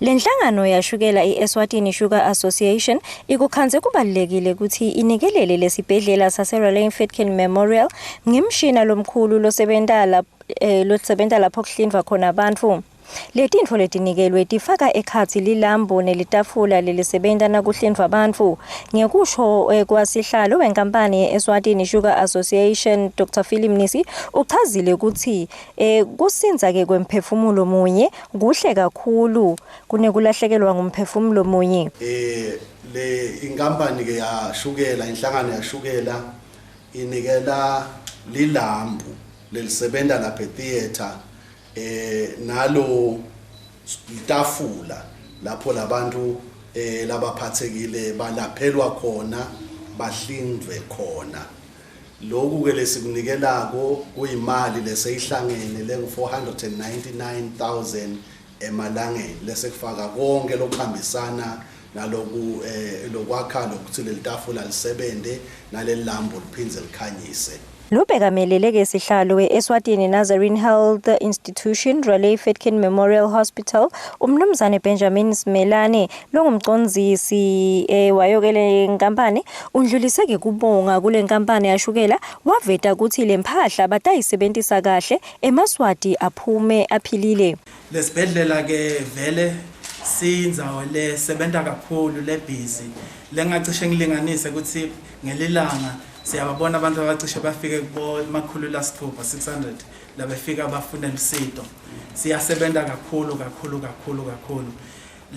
Lenhlangano yashukela iEswatini Sugar Association ikukhanze kubalekile ukuthi inikelele lesibhedlela saseRaleigh Fitkin Memorial ngemshina lomkhulu losebenza lapho kuhlinzwa khona abantu. Letintfo letinikelwe tifaka ekhatsi lilambo nelitafula lelisebenza nakuhlinzwa abantu. Ngekusho kwasihlalo wenkampani yeEswatini Sugar Association Dr. Philip Nisi uchazile ukuthi kusinza ke kwemphefumulo munye kuhle kakhulu kunekulahlekelwa ngumphefumulo munye. Le inkampani ke yashukela inhlangano yashukela inikela lilambu lelisebenza lapha etheater nalo itafula lapho labantu labaphathekile balaphelwa khona bahlinzwe khona. Lokhu ke lesikunikelako kuyimali leseyihlangene lengu-499,000 emalangeni lesekufaka konke lokuhambisana naloku lokwakha lokuthi lelitafula lisebende nalelambo liphindze likhanyise. Lubekamelele ke sihlalo weEswatini Nazarene Health Institution Raleigh Fitkin Memorial Hospital umnumzane Benjamin Smelane longumcondzisi wayokele inkampani undlulise ke kubonga kule nkampani yashukela waveta ukuthi lempahla batayisebenzisa kahle emaswati aphume aphilile. Lesibhedlela ke vele siyindzawo lesebenza kakhulu lebhizi lengacishe ngilinganise ukuthi ngelilanga siyababona abantu abacishe bafike kubo makhulu lasithupha 600 labefika bafuna usizo. Siyasebenza kakhulu.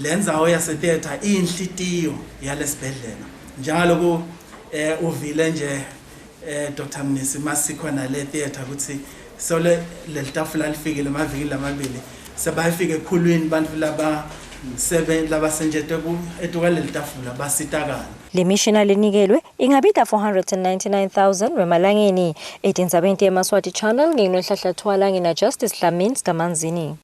Lendzawo yasetheater inhlitiyo yalesibhedlela njalo ku uvile nje Dr. Mnisi masikhona le theater ukuthi so lelitafula lifikile amaviki lamabili sebayifike ekhulwini abantu labasenjete etukaleli tafula basitakala. Le mishina lenikelwe ingabida 499,000 wemalangeni 1870 eMaswati Channel nginohlahlathwala ngina Justice Dlamini Skamanzini.